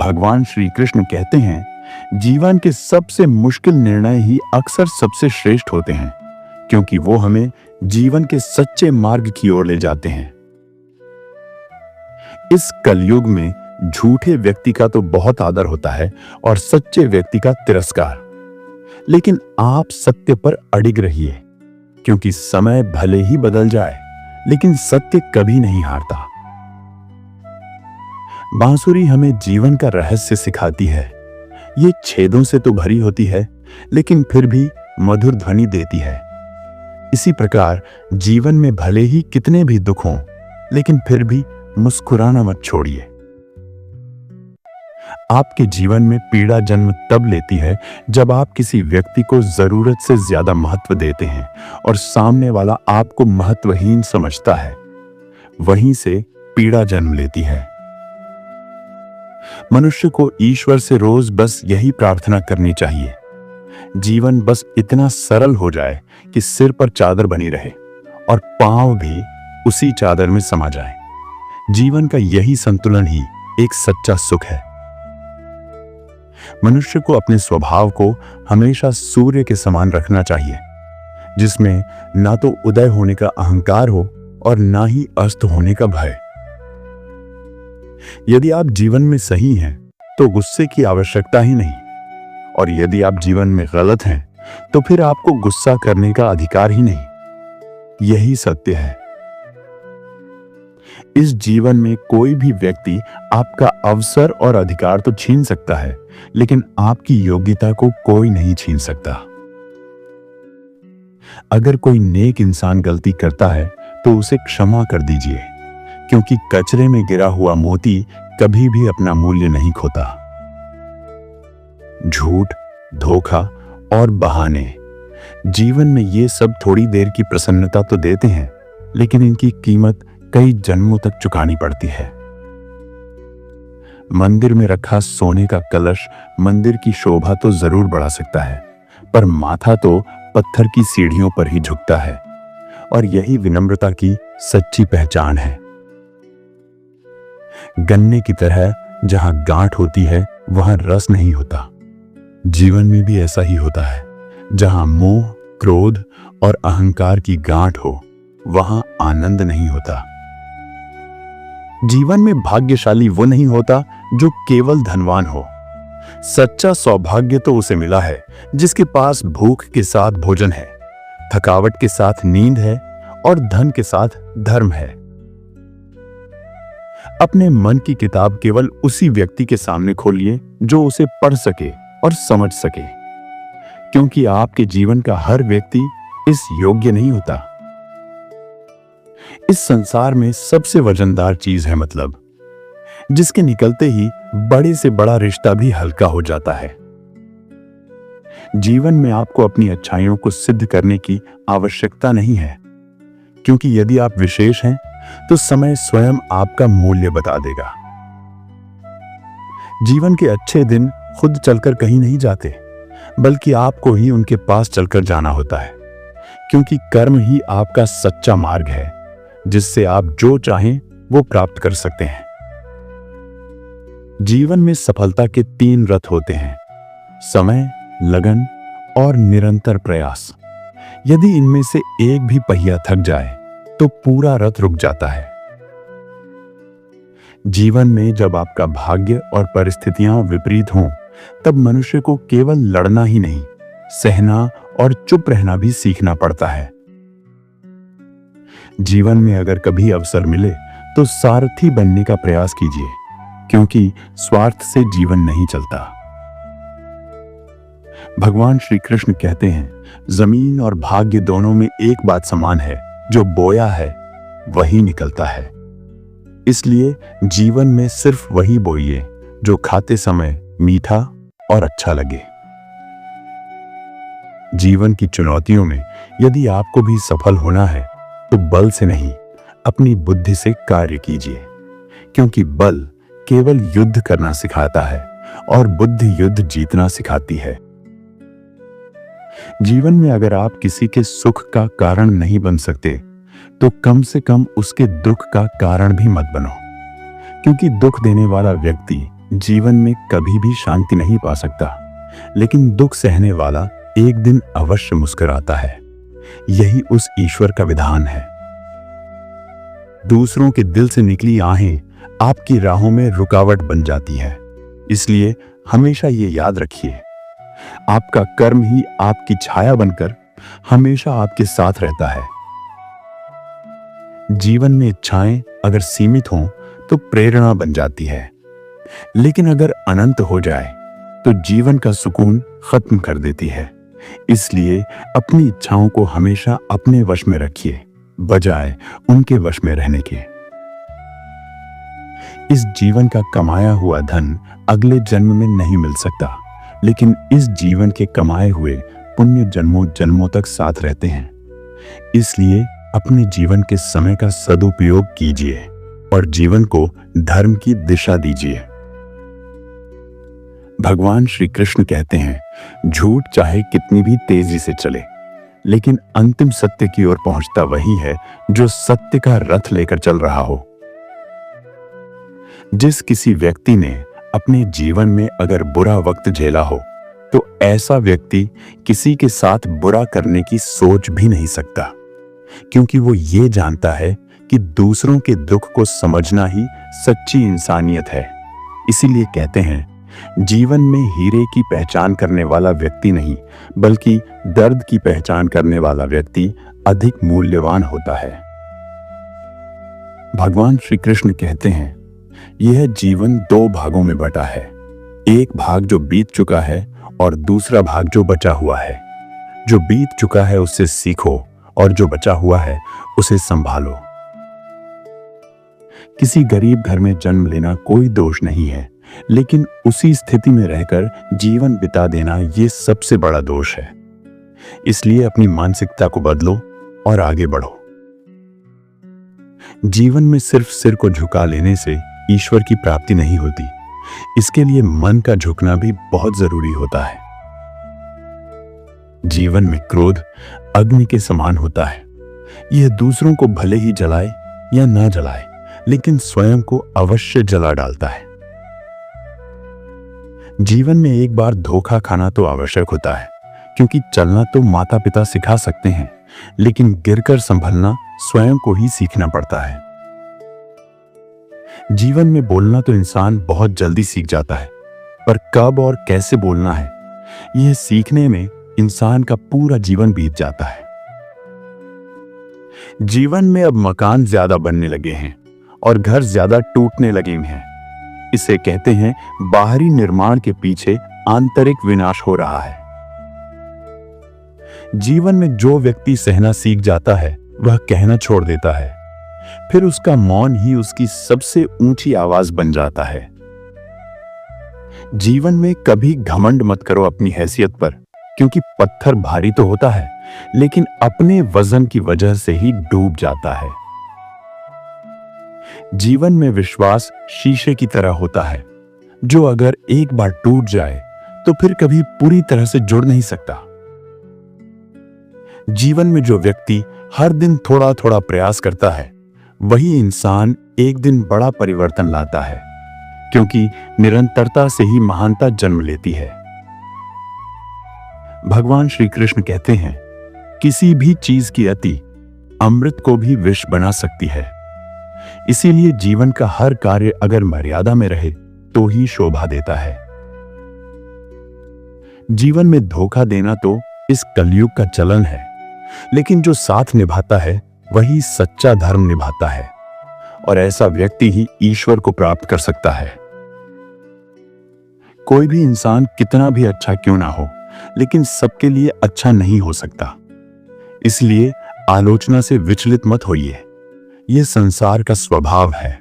भगवान श्री कृष्ण कहते हैं, जीवन के सबसे मुश्किल निर्णय ही अक्सर सबसे श्रेष्ठ होते हैं, क्योंकि वो हमें जीवन के सच्चे मार्ग की ओर ले जाते हैं। इस कलयुग में झूठे व्यक्ति का तो बहुत आदर होता है और सच्चे व्यक्ति का तिरस्कार, लेकिन आप सत्य पर अडिग रहिए, क्योंकि समय भले ही बदल जाए, लेकिन सत्य कभी नहीं हारता। बांसुरी हमें जीवन का रहस्य सिखाती है। ये छेदों से तो भरी होती है, लेकिन फिर भी मधुर ध्वनि देती है। इसी प्रकार जीवन में भले ही कितने भी दुख हों, लेकिन फिर भी मुस्कुराना मत छोड़िए। आपके जीवन में पीड़ा जन्म तब लेती है जब आप किसी व्यक्ति को जरूरत से ज्यादा महत्व देते हैं और सामने वाला आपको महत्वहीन समझता है। वहीं से पीड़ा जन्म लेती है। मनुष्य को ईश्वर से रोज बस यही प्रार्थना करनी चाहिए, जीवन बस इतना सरल हो जाए कि सिर पर चादर बनी रहे और पांव भी उसी चादर में समा जाए। जीवन का यही संतुलन ही एक सच्चा सुख है। मनुष्य को अपने स्वभाव को हमेशा सूर्य के समान रखना चाहिए, जिसमें ना तो उदय होने का अहंकार हो और ना ही अस्त होने का भय। यदि आप जीवन में सही हैं, तो गुस्से की आवश्यकता ही नहीं, और यदि आप जीवन में गलत हैं, तो फिर आपको गुस्सा करने का अधिकार ही नहीं। यही सत्य है। इस जीवन में कोई भी व्यक्ति आपका अवसर और अधिकार तो छीन सकता है, लेकिन आपकी योग्यता को कोई नहीं छीन सकता। अगर कोई नेक इंसान गलती करता है तो उसे क्षमा कर दीजिए, क्योंकि कचरे में गिरा हुआ मोती कभी भी अपना मूल्य नहीं खोता। झूठ, धोखा और बहाने, जीवन में ये सब थोड़ी देर की प्रसन्नता तो देते हैं, लेकिन इनकी कीमत कई जन्मों तक चुकानी पड़ती है। मंदिर में रखा सोने का कलश मंदिर की शोभा तो जरूर बढ़ा सकता है, पर माथा तो पत्थर की सीढ़ियों पर ही झुकता है, और यही विनम्रता की सच्ची पहचान है। गन्ने की तरह जहां गांठ होती है, वहां रस नहीं होता। जीवन में भी ऐसा ही होता है। जहां मोह, क्रोध और अहंकार की गांठ हो, वहां आनंद नहीं होता। जीवन में भाग्यशाली वो नहीं होता जो केवल धनवान हो। सच्चा सौभाग्य तो उसे मिला है जिसके पास भूख के साथ भोजन है, थकावट के साथ नींद है और धन के साथ धर्म है। अपने मन की किताब केवल उसी व्यक्ति के सामने खोलिए जो उसे पढ़ सके और समझ सके, क्योंकि आपके जीवन का हर व्यक्ति इस योग्य नहीं होता। इस संसार में सबसे वजनदार चीज है मतलब, जिसके निकलते ही बड़े से बड़ा रिश्ता भी हल्का हो जाता है। जीवन में आपको अपनी अच्छाइयों को सिद्ध करने की आवश्यकता नहीं है, क्योंकि यदि आप विशेष हैं तो समय स्वयं आपका मूल्य बता देगा। जीवन के अच्छे दिन खुद चलकर कहीं नहीं जाते, बल्कि आपको ही उनके पास चलकर जाना होता है, क्योंकि कर्म ही आपका सच्चा मार्ग है, जिससे आप जो चाहें वो प्राप्त कर सकते हैं। जीवन में सफलता के 3 रथ होते हैं: समय, लगन और निरंतर प्रयास। यदि इनमें से एक भी पहिया थक जाए तो पूरा रथ रुक जाता है। जीवन में जब आपका भाग्य और परिस्थितियां विपरीत हों, तब मनुष्य को केवल लड़ना ही नहीं, सहना और चुप रहना भी सीखना पड़ता है। जीवन में अगर कभी अवसर मिले तो सारथी बनने का प्रयास कीजिए, क्योंकि स्वार्थ से जीवन नहीं चलता। भगवान श्री कृष्ण कहते हैं, जमीन और भाग्य दोनों में एक बात समान है, जो बोया है वही निकलता है। इसलिए जीवन में सिर्फ वही बोइए जो खाते समय मीठा और अच्छा लगे। जीवन की चुनौतियों में यदि आपको भी सफल होना है तो बल से नहीं, अपनी बुद्धि से कार्य कीजिए, क्योंकि बल केवल युद्ध करना सिखाता है और बुद्धि युद्ध जीतना सिखाती है। जीवन में अगर आप किसी के सुख का कारण नहीं बन सकते, तो कम से कम उसके दुख का कारण भी मत बनो, क्योंकि दुख देने वाला व्यक्ति जीवन में कभी भी शांति नहीं पा सकता, लेकिन दुख सहने वाला एक दिन अवश्य मुस्कुराता है। यही उस ईश्वर का विधान है। दूसरों के दिल से निकली आहें आपकी राहों में रुकावट बन जाती है। इसलिए हमेशा ये याद रखिए, आपका कर्म ही आपकी छाया बनकर हमेशा आपके साथ रहता है। जीवन में इच्छाएं अगर सीमित हों तो प्रेरणा बन जाती है, लेकिन अगर अनंत हो जाए तो जीवन का सुकून खत्म कर देती है। इसलिए अपनी इच्छाओं को हमेशा अपने वश में रखिए, बजाय उनके वश में रहने के। इस जीवन का कमाया हुआ धन अगले जन्म में नहीं मिल सकता, लेकिन इस जीवन के कमाए हुए पुण्य जन्मों जन्मों तक साथ रहते हैं। इसलिए अपने जीवन के समय का सदुपयोग कीजिए और जीवन को धर्म की दिशा दीजिए। भगवान श्री कृष्ण कहते हैं, झूठ चाहे कितनी भी तेजी से चले, लेकिन अंतिम सत्य की ओर पहुंचता वही है जो सत्य का रथ लेकर चल रहा हो। जिस किसी व्यक्ति ने अपने जीवन में अगर बुरा वक्त झेला हो, तो ऐसा व्यक्ति किसी के साथ बुरा करने की सोच भी नहीं सकता, क्योंकि वो ये जानता है कि दूसरों के दुख को समझना ही सच्ची इंसानियत है। इसीलिए कहते हैं, जीवन में हीरे की पहचान करने वाला व्यक्ति नहीं, बल्कि दर्द की पहचान करने वाला व्यक्ति अधिक मूल्यवान होता है। भगवान श्री कृष्ण कहते हैं, यह जीवन दो भागों में बटा है। एक भाग जो बीत चुका है और दूसरा भाग जो बचा हुआ है। जो बीत चुका है उससे सीखो और जो बचा हुआ है उसे संभालो। किसी गरीब घर में जन्म लेना कोई दोष नहीं है, लेकिन उसी स्थिति में रहकर जीवन बिता देना ये सबसे बड़ा दोष है। इसलिए अपनी मानसिकता को बदलो और आगे बढ़ो। जीवन में सिर्फ सिर को झुका लेने से ईश्वर की प्राप्ति नहीं होती। इसके लिए मन का झुकना भी बहुत जरूरी होता है। जीवन में क्रोध अग्नि के समान होता है। यह दूसरों को भले ही जलाए या ना जलाए, लेकिन स्वयं को अवश्य जला डालता है। जीवन में एक बार धोखा खाना तो आवश्यक होता है, क्योंकि चलना तो माता पिता सिखा सकते हैं, लेकिन गिरकर संभलना स्वयं को ही सीखना पड़ता है। जीवन में बोलना तो इंसान बहुत जल्दी सीख जाता है, पर कब और कैसे बोलना है, यह सीखने में इंसान का पूरा जीवन बीत जाता है। जीवन में अब मकान ज्यादा बनने लगे हैं और घर ज्यादा टूटने लगे हैं। इसे कहते हैं, बाहरी निर्माण के पीछे आंतरिक विनाश हो रहा है। जीवन में जो व्यक्ति सहना सीख जाता है, वह कहना छोड़ देता है। फिर उसका मौन ही उसकी सबसे ऊंची आवाज बन जाता है। जीवन में कभी घमंड मत करो अपनी हैसियत पर, क्योंकि पत्थर भारी तो होता है, लेकिन अपने वजन की वजह से ही डूब जाता है। जीवन में विश्वास शीशे की तरह होता है, जो अगर एक बार टूट जाए तो फिर कभी पूरी तरह से जुड़ नहीं सकता। जीवन में जो व्यक्ति हर दिन थोड़ा थोड़ा प्रयास करता है, वही इंसान एक दिन बड़ा परिवर्तन लाता है, क्योंकि निरंतरता से ही महानता जन्म लेती है। भगवान श्री कृष्ण कहते हैं, किसी भी चीज की अति अमृत को भी विष बना सकती है। इसीलिए जीवन का हर कार्य अगर मर्यादा में रहे तो ही शोभा देता है। जीवन में धोखा देना तो इस कलयुग का चलन है, लेकिन जो साथ निभाता है वही सच्चा धर्म निभाता है, और ऐसा व्यक्ति ही ईश्वर को प्राप्त कर सकता है। कोई भी इंसान कितना भी अच्छा क्यों ना हो, लेकिन सबके लिए अच्छा नहीं हो सकता। इसलिए आलोचना से विचलित मत होइए, यह संसार का स्वभाव है।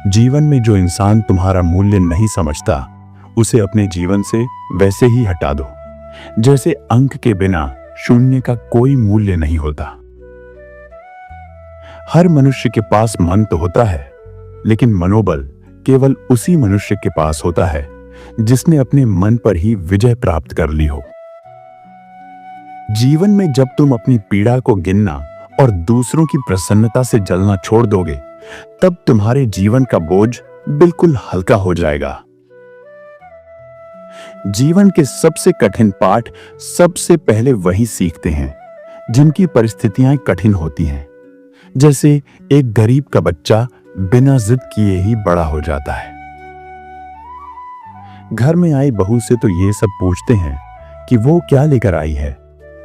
जीवन में जो इंसान तुम्हारा मूल्य नहीं समझता, उसे अपने जीवन से वैसे ही हटा दो, जैसे अंक के बिना शून्य का कोई मूल्य नहीं होता। हर मनुष्य के पास मन तो होता है, लेकिन मनोबल केवल उसी मनुष्य के पास होता है जिसने अपने मन पर ही विजय प्राप्त कर ली हो। जीवन में जब तुम अपनी पीड़ा को गिनना और दूसरों की प्रसन्नता से जलना छोड़ दोगे, तब तुम्हारे जीवन का बोझ बिल्कुल हल्का हो जाएगा। जीवन के सबसे कठिन पाठ सबसे पहले वही सीखते हैं जिनकी परिस्थितियां कठिन होती हैं। जैसे एक गरीब का बच्चा बिना जिद किए ही बड़ा हो जाता है। घर में आई बहू से तो ये सब पूछते हैं कि वो क्या लेकर आई है,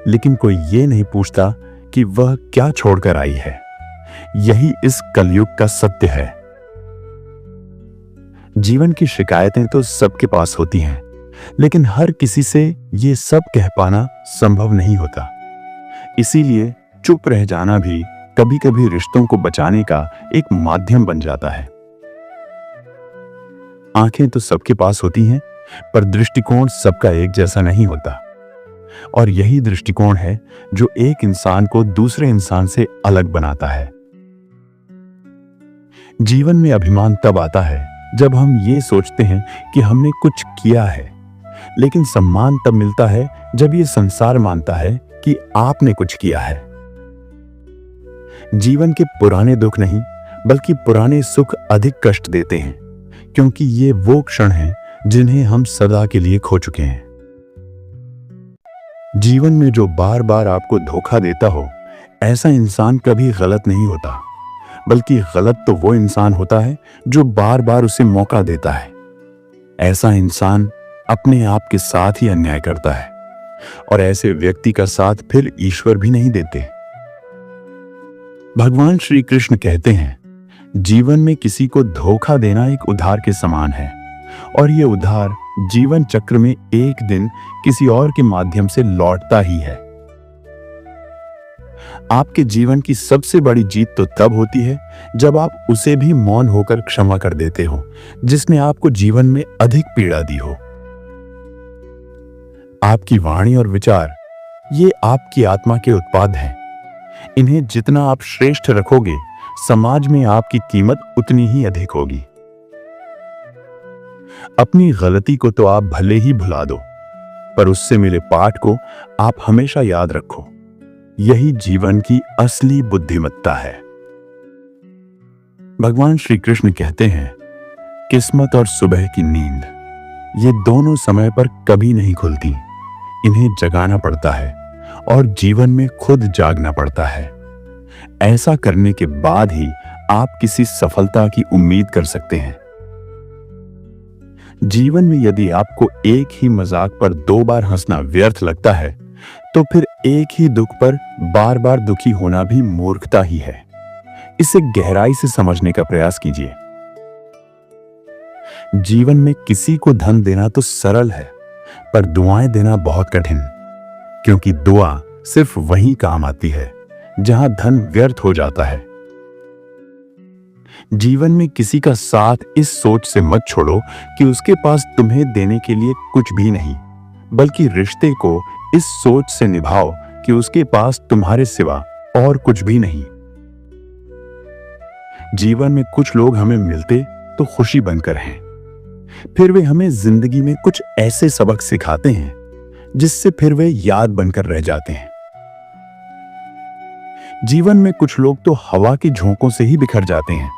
लेकिन कोई ये नहीं पूछता कि वह क्या छोड़कर आई है। यही इस कलयुग का सत्य है। जीवन की शिकायतें तो सबके पास होती हैं, लेकिन हर किसी से ये सब कह पाना संभव नहीं होता। इसीलिए चुप रह जाना भी कभी कभी रिश्तों को बचाने का एक माध्यम बन जाता है। आंखें तो सबके पास होती हैं, पर दृष्टिकोण सबका एक जैसा नहीं होता। और यही दृष्टिकोण है जो एक इंसान को दूसरे इंसान से अलग बनाता है। जीवन में अभिमान तब आता है जब हम ये सोचते हैं कि हमने कुछ किया है, लेकिन सम्मान तब मिलता है जब ये संसार मानता है कि आपने कुछ किया है। जीवन के पुराने दुख नहीं, बल्कि पुराने सुख अधिक कष्ट देते हैं, क्योंकि ये वो क्षण हैं जिन्हें हम सदा के लिए खो चुके हैं। जीवन में जो बार बार आपको धोखा देता हो, ऐसा इंसान कभी गलत नहीं होता, बल्कि गलत तो वो इंसान होता है जो बार बार उसे मौका देता है। ऐसा इंसान अपने आप के साथ ही अन्याय करता है, और ऐसे व्यक्ति का साथ फिर ईश्वर भी नहीं देते। भगवान श्री कृष्ण कहते हैं, जीवन में किसी को धोखा देना एक उधार के समान है, और यह उधार जीवन चक्र में एक दिन किसी और के माध्यम से लौटता ही है। आपके जीवन की सबसे बड़ी जीत तो तब होती है जब आप उसे भी मौन होकर क्षमा कर देते हो जिसने आपको जीवन में अधिक पीड़ा दी हो। आपकी वाणी और विचार ये आपकी आत्मा के उत्पाद हैं। इन्हें जितना आप श्रेष्ठ रखोगे, समाज में आपकी कीमत उतनी ही अधिक होगी। अपनी गलती को तो आप भले ही भुला दो, पर उससे मिले पाठ को आप हमेशा याद रखो। यही जीवन की असली बुद्धिमत्ता है। भगवान श्री कृष्ण कहते हैं, किस्मत और सुबह की नींद ये दोनों समय पर कभी नहीं खुलती। इन्हें जगाना पड़ता है और जीवन में खुद जागना पड़ता है। ऐसा करने के बाद ही आप किसी सफलता की उम्मीद कर सकते हैं। जीवन में यदि आपको एक ही मजाक पर 2 बार हंसना व्यर्थ लगता है, तो फिर एक ही दुख पर बार बार दुखी होना भी मूर्खता ही है। इसे गहराई से समझने का प्रयास कीजिए। जीवन में किसी को धन देना तो सरल है, पर दुआएं देना बहुत कठिन, क्योंकि दुआ सिर्फ वहीं काम आती है जहां धन व्यर्थ हो जाता है। जीवन में किसी का साथ इस सोच से मत छोड़ो कि उसके पास तुम्हें देने के लिए कुछ भी नहीं, बल्कि रिश्ते को इस सोच से निभाओ कि उसके पास तुम्हारे सिवा और कुछ भी नहीं। जीवन में कुछ लोग हमें मिलते तो खुशी बनकर हैं, फिर वे हमें जिंदगी में कुछ ऐसे सबक सिखाते हैं जिससे फिर वे याद बनकर रह जाते हैं। जीवन में कुछ लोग तो हवा की झोंकों से ही बिखर जाते हैं,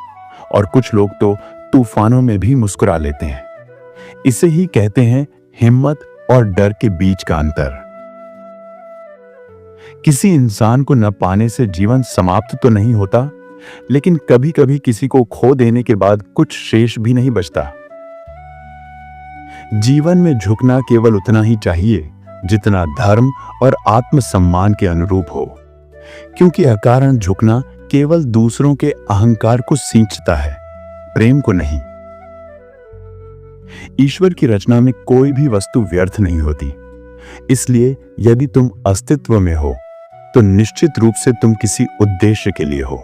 और कुछ लोग तो तूफानों में भी मुस्कुरा लेते हैं। इसे ही कहते हैं हिम्मत और डर के बीच का अंतर। किसी इंसान को न पाने से जीवन समाप्त तो नहीं होता, लेकिन कभी कभी किसी को खो देने के बाद कुछ शेष भी नहीं बचता। जीवन में झुकना केवल उतना ही चाहिए जितना धर्म और आत्मसम्मान के अनुरूप हो, क्योंकि अकारण झुकना केवल दूसरों के अहंकार को सींचता है, प्रेम को नहीं। ईश्वर की रचना में कोई भी वस्तु व्यर्थ नहीं होती, इसलिए यदि तुम अस्तित्व में हो तो निश्चित रूप से तुम किसी उद्देश्य के लिए हो।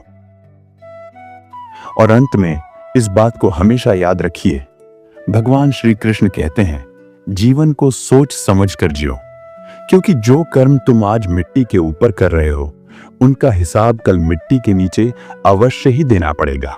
और अंत में इस बात को हमेशा याद रखिए, भगवान श्री कृष्ण कहते हैं, जीवन को सोच समझ कर जियो, क्योंकि जो कर्म तुम आज मिट्टी के ऊपर कर रहे हो, उनका हिसाब कल मिट्टी के नीचे अवश्य ही देना पड़ेगा।